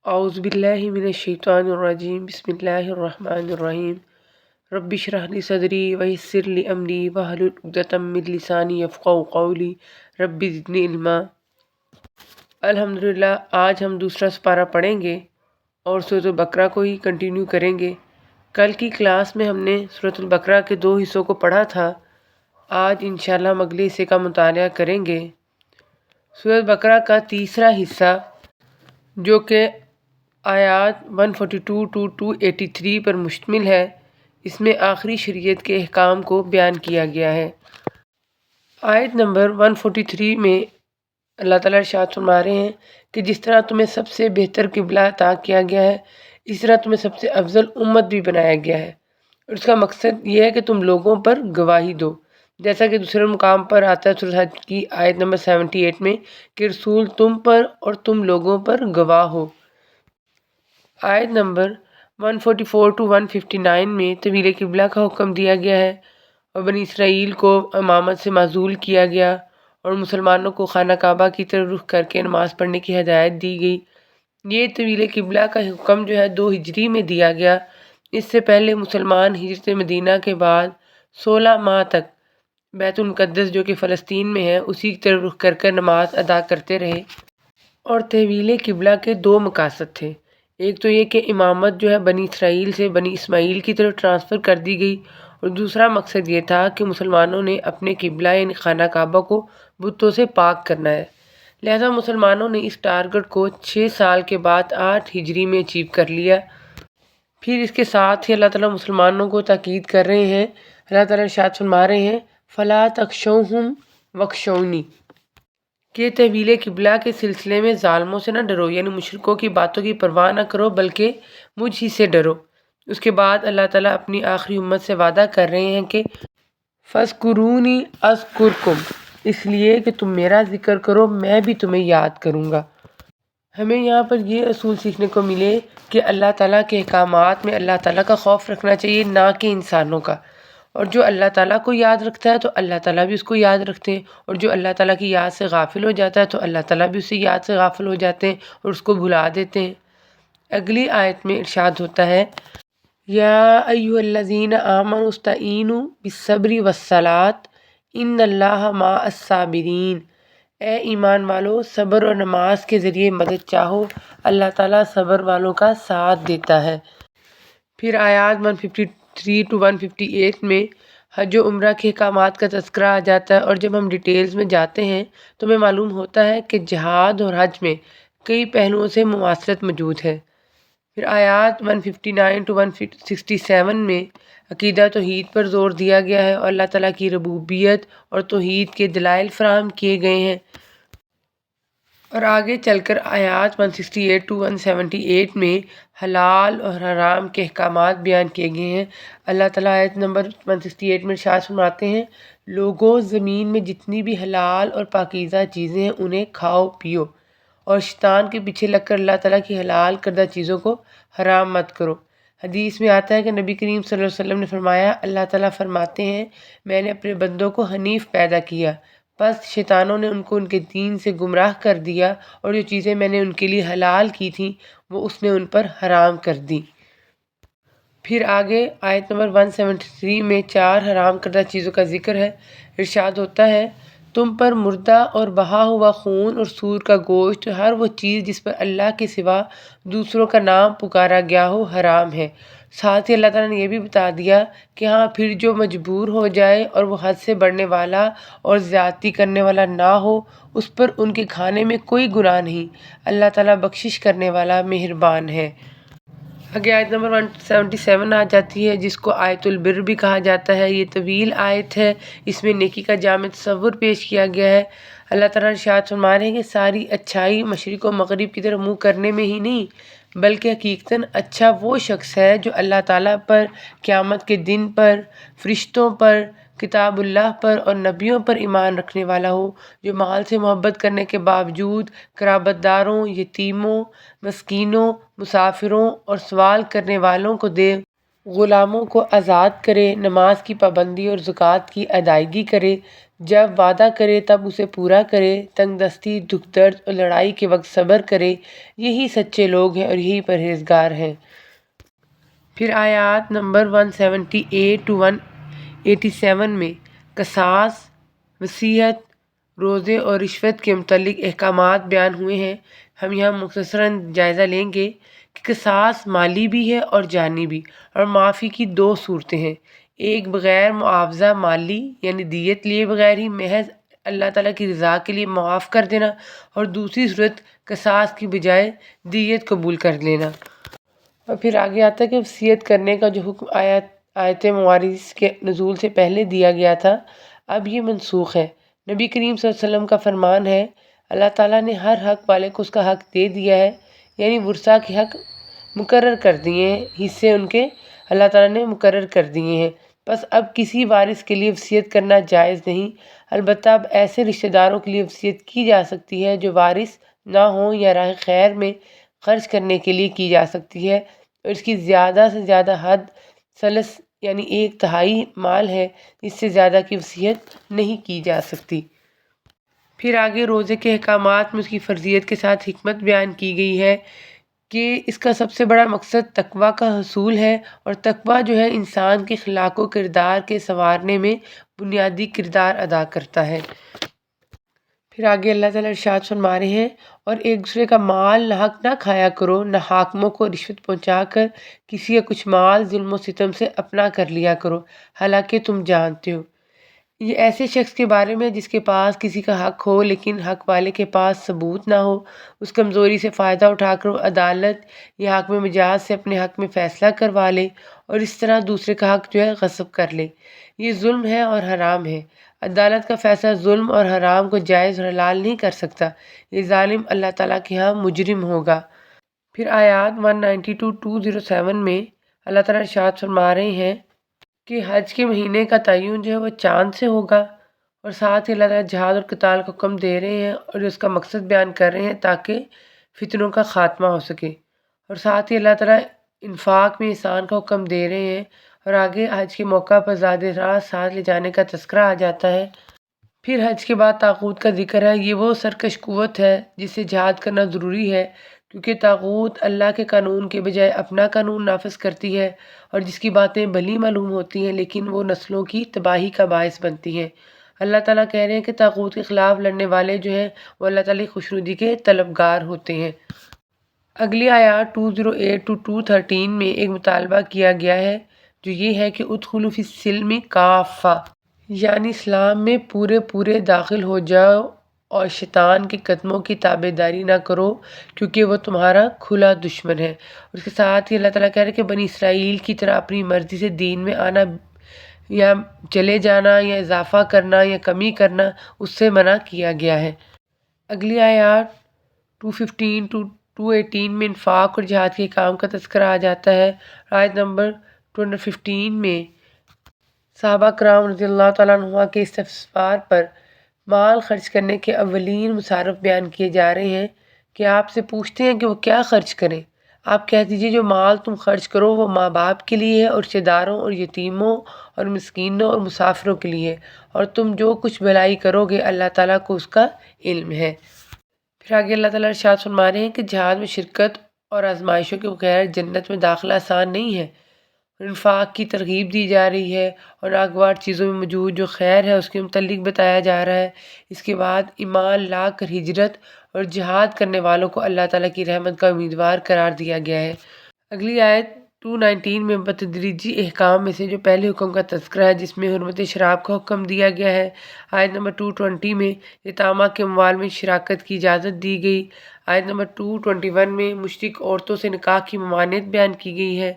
اعوذ باللہ من الشیطان الرجیم بسم اللہ الرحمن الرحیم رب اشرح لی صدری ویسر لی امری واحلل عقدۃ من لسانی یفقہوا قولی رب زدنی علما۔ الحمدللہ آج ہم دوسرا سپارہ پڑھیں گے اور سورۃ البقرہ کو ہی کنٹینیو کریں گے۔ کل کی کلاس میں ہم نے سورۃ البقرہ کے 2 حصوں کو پڑھا تھا۔ آج انشاءاللہ ہم اگلے حصے کا مطالعہ کریں گے۔ سورۃ البقرہ کا تیسرا حصہ جو کہ آیات 142 to 283 پر مشتمل ہے، اس میں آخری شریعت کے احکام کو بیان کیا گیا ہے۔ آیت نمبر 143 میں اللہ تعالیٰ ارشاد فرما رہے ہیں کہ جس طرح تمہیں سب سے بہتر قبلہ عطا کیا گیا ہے، اس طرح تمہیں سب سے افضل امت بھی بنایا گیا ہے، اور اس کا مقصد یہ ہے کہ تم لوگوں پر گواہی دو، جیسا کہ دوسرے مقام پر آتا ہے سورۃ حج کی آیت نمبر 78 میں کہ رسول تم پر اور تم لوگوں پر گواہ ہو۔ آیت نمبر 144 to 159 میں طویل قبلہ کا حکم دیا گیا ہے، اور بنی اسرائیل کو امامت سے معزول کیا گیا، اور مسلمانوں کو خانہ کعبہ کی طرف رخ کر کے نماز پڑھنے کی ہدایت دی گئی۔ یہ طویل قبلہ کا حکم جو ہے 2 ہجری میں دیا گیا۔ اس سے پہلے مسلمان ہجرت مدینہ کے بعد 16 ماہ تک بیت المقدس جو کہ فلسطین میں ہے اسی کی طرف رخ کر نماز ادا کرتے رہے۔ اور طویل قبلہ کے 2 مقاصد تھے۔ ایک تو یہ کہ امامت جو ہے بنی اسرائیل سے بنی اسماعیل کی طرف ٹرانسفر کر دی گئی، اور دوسرا مقصد یہ تھا کہ مسلمانوں نے اپنے قبلہ یعنی خانہ کعبہ کو بتوں سے پاک کرنا ہے۔ لہذا مسلمانوں نے اس ٹارگٹ کو 6 سال کے بعد 8 ہجری میں اچیو کر لیا۔ پھر اس کے ساتھ ہی اللہ تعالیٰ مسلمانوں کو تاکید کر رہے ہیں۔ اللہ تعالیٰ ارشاد فرما رہے ہیں فَلَا تَخْشَوْهُمْ وَاخْشَوْنِی کہ طویل قبلہ کے سلسلے میں ظالموں سے نہ ڈرو، یعنی مشرکوں کی باتوں کی پرواہ نہ کرو بلکہ مجھ ہی سے ڈرو۔ اس کے بعد اللہ تعالیٰ اپنی آخری امت سے وعدہ کر رہے ہیں کہ فَاذْکُرُونِی اذْکُرْکُم، اس لیے کہ تم میرا ذکر کرو میں بھی تمہیں یاد کروں گا۔ ہمیں یہاں پر یہ اصول سیکھنے کو ملے کہ اللہ تعالیٰ کے احکامات میں اللہ تعالیٰ کا خوف رکھنا چاہیے، نہ کہ انسانوں کا۔ اور جو اللہ تعالیٰ کو یاد رکھتا ہے تو اللہ تعالیٰ بھی اس کو یاد رکھتے ہیں، اور جو اللہ تعالیٰ کی یاد سے غافل ہو جاتا ہے تو اللہ تعالیٰ بھی اس سے یاد سے غافل ہو جاتے ہیں اور اس کو بھلا دیتے ہیں۔ اگلی آیت میں ارشاد ہوتا ہے یا ایھا الذین آمنوا استعینوا بالصبر والصلاۃ ان اللہ مع الصابرین، اے ایمان والو صبر اور نماز کے ذریعے مدد چاہو، اللہ تعالیٰ صبر والوں کا ساتھ دیتا ہے۔ پھر آیات 153 to 158 میں حج و عمرہ کے احکامات کا تذکرہ آ جاتا ہے، اور جب ہم ڈیٹیلز میں جاتے ہیں تو ہمیں معلوم ہوتا ہے کہ جہاد اور حج میں کئی پہلوؤں سے مماثلت موجود ہے۔ پھر آیات 159 to 167 میں عقیدہ توحید پر زور دیا گیا ہے، اور اللہ تعالیٰ کی ربوبیت اور توحید کے دلائل فراہم کیے گئے ہیں۔ اور آگے چل کر آیات 168 to 178 میں حلال اور حرام کے احکامات بیان کیے گئے ہیں۔ اللہ تعالیٰ آیت نمبر 168 میں ارشاد فرماتے ہیں لوگوں زمین میں جتنی بھی حلال اور پاکیزہ چیزیں ہیں انہیں کھاؤ پیو، اور شیطان کے پیچھے لگ کر اللہ تعالیٰ کی حلال کردہ چیزوں کو حرام مت کرو۔ حدیث میں آتا ہے کہ نبی کریم صلی اللہ علیہ وسلم نے فرمایا اللہ تعالیٰ فرماتے ہیں میں نے اپنے بندوں کو حنیف پیدا کیا، پس شیطانوں نے ان کو ان کے دین سے گمراہ کر دیا، اور جو چیزیں میں نے ان کے لیے حلال کی تھیں وہ اس نے ان پر حرام کر دی۔ پھر آگے آیت نمبر 173 میں 4 حرام کردہ چیزوں کا ذکر ہے۔ ارشاد ہوتا ہے تم پر مردہ اور بہا ہوا خون اور سور کا گوشت، ہر وہ چیز جس پر اللہ کے سوا دوسروں کا نام پکارا گیا ہو حرام ہے۔ ساتھ ہی اللہ تعالیٰ نے یہ بھی بتا دیا کہ ہاں پھر جو مجبور ہو جائے اور وہ حد سے بڑھنے والا اور زیادتی کرنے والا نہ ہو اس پر ان کے کھانے میں کوئی گناہ نہیں، اللہ تعالیٰ بخشش کرنے والا مہربان ہے۔ آگے آیت نمبر 177 آ جاتی ہے جس کو آیت البر بھی کہا جاتا ہے۔ یہ طویل آیت ہے، اس میں نیکی کا جامع تصور پیش کیا گیا ہے۔ اللہ تعالیٰ ارشاد فرما رہے ہیں کہ ساری اچھائی مشرق و مغرب کی طرف منہ کرنے میں ہی نہیں بلکہ حقیقتاً اچھا وہ شخص ہے جو اللہ تعالیٰ پر، قیامت کے دن پر، فرشتوں پر، کتاب اللہ پر اور نبیوں پر ایمان رکھنے والا ہو، جو مال سے محبت کرنے کے باوجود قرابت داروں، یتیموں، مسکینوں، مسافروں اور سوال کرنے والوں کو دے، غلاموں کو آزاد کرے، نماز کی پابندی اور زکوٰۃ کی ادائیگی کرے، جب وعدہ کرے تب اسے پورا کرے، تنگ دستی، دکھ درد اور لڑائی کے وقت صبر کرے، یہی سچے لوگ ہیں اور یہی پرہیزگار ہیں۔ پھر آیات نمبر 178 to 187 میں قصاص، وصیت، روزے اور رشوت کے متعلق احکامات بیان ہوئے ہیں۔ ہم یہاں مختصراً جائزہ لیں گے کہ قصاص مالی بھی ہے اور جانی بھی، اور معافی کی دو صورتیں ہیں۔ ایک بغیر معاوضہ مالی یعنی دیت لیے بغیر ہی محض اللہ تعالیٰ کی رضا کے لیے معاف کر دینا، اور دوسری صورت قصاص کی بجائے دیت قبول کر لینا۔ اور پھر آگے آتا ہے کہ وصیت کرنے کا جو حکم آیت موارث کے نزول سے پہلے دیا گیا تھا، اب یہ منسوخ ہے۔ نبی کریم صلی اللہ علیہ وسلم کا فرمان ہے، اللہ تعالیٰ نے ہر حق والے کو اس کا حق دے دیا ہے، یعنی ورثہ کے حق مقرر کر دیے ہیں، حصے ان کے اللہ تعالیٰ نے مقرر کر دیے ہیں۔ بس اب کسی وارث کے لیے وصیت کرنا جائز نہیں، البتہ اب ایسے رشتہ داروں کے لیے وصیت کی جا سکتی ہے جو وارث نہ ہوں یا راہ خیر میں خرچ کرنے کے لیے کی جا سکتی ہے، اور اس کی زیادہ سے زیادہ حد ثلث یعنی 1/3 مال ہے، اس سے زیادہ کی وصیت نہیں کی جا سکتی۔ پھر آگے روزے کے احکامات میں اس کی فرضیت کے ساتھ حکمت بیان کی گئی ہے کہ اس کا سب سے بڑا مقصد تقویٰ کا حصول ہے، اور تقویٰ جو ہے انسان کے اخلاق و کردار کے سنوارنے میں بنیادی کردار ادا کرتا ہے۔ پھر آگے اللہ تعالیٰ ارشاد فرما رہے ہیں، اور ایک دوسرے کا مال ناحق نہ کھایا کرو، نہ حاکموں کو رشوت پہنچا کر کسی کا کچھ مال ظلم و ستم سے اپنا کر لیا کرو، حالانکہ تم جانتے ہو۔ یہ ایسے شخص کے بارے میں جس کے پاس کسی کا حق ہو لیکن حق والے کے پاس ثبوت نہ ہو، اس کمزوری سے فائدہ اٹھا کر عدالت یا حاکم مجاز سے اپنے حق میں فیصلہ کروا لے اور اس طرح دوسرے کا حق جو ہے غصب کر لے، یہ ظلم ہے اور حرام ہے۔ عدالت کا فیصلہ ظلم اور حرام کو جائز اور حلال نہیں کر سکتا، یہ ظالم اللہ تعالیٰ کے ہاں مجرم ہوگا۔ پھر آیات 192 to 207 میں اللہ تعالیٰ ارشاد فرما رہے ہیں کہ حج کے مہینے کا تعین جو ہے وہ چاند سے ہوگا، اور ساتھ ہی اللہ تعالیٰ جہاد اور قتال کا حکم دے رہے ہیں اور اس کا مقصد بیان کر رہے ہیں تاکہ فتنوں کا خاتمہ ہو سکے، اور ساتھ ہی اللہ تعالیٰ انفاق میں احسان کا حکم دے رہے ہیں، اور آگے حج کے موقع پر زاد راست ساتھ لے جانے کا تذکرہ آ جاتا ہے۔ پھر حج کے بعد طاغوت کا ذکر ہے، یہ وہ سرکش قوت ہے جس سے جہاد کرنا ضروری ہے، کیونکہ طاغوت اللہ کے قانون کے بجائے اپنا قانون نافذ کرتی ہے، اور جس کی باتیں بھلی معلوم ہوتی ہیں لیکن وہ نسلوں کی تباہی کا باعث بنتی ہیں۔ اللہ تعالیٰ کہہ رہے ہیں کہ طاغوت کے خلاف لڑنے والے جو ہیں وہ اللہ تعالیٰ کی خوشنودی کے طلبگار ہوتے ہیں۔ اگلی آیات 208 to 213 میں ایک مطالبہ کیا گیا ہے جو یہ ہے کہ ادخلوا فی السلم کافہ، یعنی اسلام میں پورے داخل ہو جاؤ اور شیطان کے قدموں کی تابع داری نہ کرو کیونکہ وہ تمہارا کھلا دشمن ہے۔ اور اس کے ساتھ ہی اللہ تعالیٰ کہہ رہے ہیں کہ بنی اسرائیل کی طرح اپنی مرضی سے دین میں آنا یا چلے جانا یا اضافہ کرنا یا کمی کرنا اس سے منع کیا گیا ہے۔ اگلی آیات 215 to 218 میں انفاق اور جہاد کے کام کا تذکرہ آ جاتا ہے۔ آیت نمبر 215 میں صحابہ کرام رضی اللہ تعالیٰ عنہ کے استفسار پر مال خرچ کرنے کے اولین مصارف بیان کیے جا رہے ہیں کہ آپ سے پوچھتے ہیں کہ وہ کیا خرچ کریں۔ آپ کہہ دیجئے جو مال تم خرچ کرو وہ ماں باپ کے لیے ہے اور رشتہ داروں اور یتیموں اور مسکینوں اور مسافروں کے لیے، اور تم جو کچھ بھلائی کرو گے اللہ تعالیٰ کو اس کا علم ہے۔ پھر آگے اللہ تعالیٰ ارشاد فرما رہے ہیں کہ جہاد میں شرکت اور آزمائشوں کے بغیر جنت میں داخلہ آسان نہیں ہے۔ انفاق کی ترغیب دی جا رہی ہے اور ناگوار چیزوں میں موجود جو خیر ہے اس کے متعلق بتایا جا رہا ہے۔ اس کے بعد ایمان لا کر ہجرت اور جہاد کرنے والوں کو اللہ تعالیٰ کی رحمت کا امیدوار قرار دیا گیا ہے۔ اگلی آیت 219 میں بتدریجی احکام میں سے جو پہلے حکم کا تذکرہ ہے جس میں حرمت شراب کا حکم دیا گیا ہے۔ آیت نمبر 220 میں یتامہ کے اموال میں شراکت کی اجازت دی گئی۔ آیت نمبر 221 میں مشرک عورتوں سے نکاح کی ممانعت بیان کی گئی ہے۔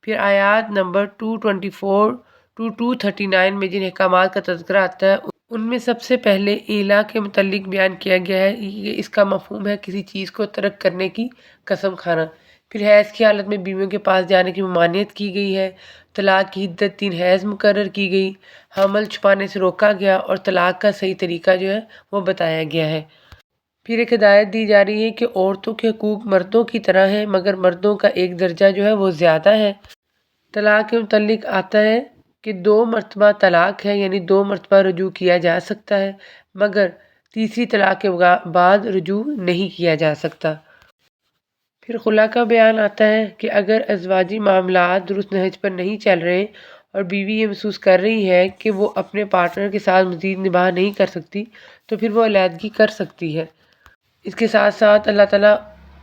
پھر آیات نمبر 224 to 239 میں جن احکامات کا تذکرہ آتا ہے ان میں سب سے پہلے ایلا کے متعلق بیان کیا گیا ہے، یہ اس کا مفہوم ہے کسی چیز کو ترک کرنے کی قسم کھانا۔ پھر حیض کی حالت میں بیویوں کے پاس جانے کی ممانعت کی گئی ہے۔ طلاق کی عدت 3 حیض مقرر کی گئی، حمل چھپانے سے روکا گیا اور طلاق کا صحیح طریقہ جو ہے وہ بتایا گیا ہے۔ پھر ایک ہدایت دی جا رہی ہے کہ عورتوں کے حقوق مردوں کی طرح ہیں مگر مردوں کا ایک درجہ جو ہے وہ زیادہ ہے۔ طلاق کے متعلق آتا ہے کہ 2 مرتبہ طلاق ہے، یعنی 2 مرتبہ رجوع کیا جا سکتا ہے، مگر تیسری طلاق کے بعد رجوع نہیں کیا جا سکتا۔ پھر خلا کا بیان آتا ہے کہ اگر ازواجی معاملات درست نہج پر نہیں چل رہے اور بیوی یہ محسوس کر رہی ہے کہ وہ اپنے پارٹنر کے ساتھ مزید نباہ نہیں کر سکتی تو پھر وہ علیحدگی کر سکتی ہے۔ اس کے ساتھ ساتھ اللہ تعالیٰ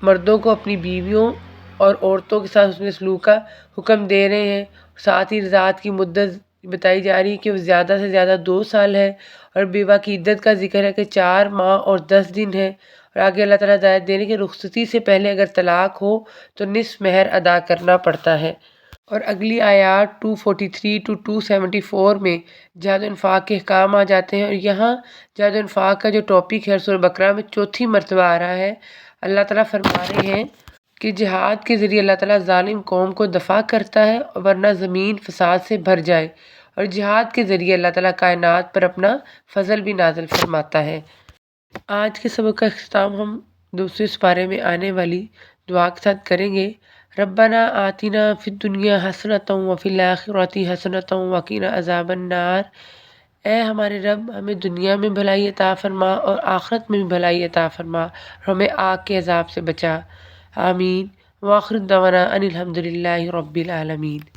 مردوں کو اپنی بیویوں اور عورتوں کے ساتھ حسن سلوک کا حکم دے رہے ہیں۔ ساتھ ہی رضاعت کی مدت بتائی جا رہی ہے کہ وہ زیادہ سے زیادہ 2 سال ہے، اور بیوہ کی عدت کا ذکر ہے کہ 4 ماہ اور 10 دن ہے۔ اور آگے اللہ تعالیٰ ہدایت دے رہے ہیں کہ رخصتی سے پہلے اگر طلاق ہو تو نصف مہر ادا کرنا پڑتا ہے۔ اور اگلی آیات 243 to 274 میں جہاد و انفاق کے احکام آ جاتے ہیں، اور یہاں جہاد و انفاق کا جو ٹاپک ہے سورہ بقرہ میں 4تھی مرتبہ آ رہا ہے۔ اللہ تعالیٰ فرما رہے ہیں کہ جہاد کے ذریعے اللہ تعالیٰ ظالم قوم کو دفع کرتا ہے ورنہ زمین فساد سے بھر جائے، اور جہاد کے ذریعے اللہ تعالیٰ کائنات پر اپنا فضل بھی نازل فرماتا ہے۔ آج کے سبق کا اختتام ہم دوسرے سپارے میں آنے والی دعا کے ساتھ کریں گے۔ ربنا آتنا فی الدنیا حسنۃ وفی الآخرۃ حسنۃ وقنا عذاب النار۔ اے ہمارے رب، ہمیں دنیا میں بھلائی عطا فرما اور آخرت میں بھی بھلائی عطا فرما، اور ہمیں آگ کے عذاب سے بچا۔ آمین۔ وآخر دعوانا ان الحمد للہ رب العالمین۔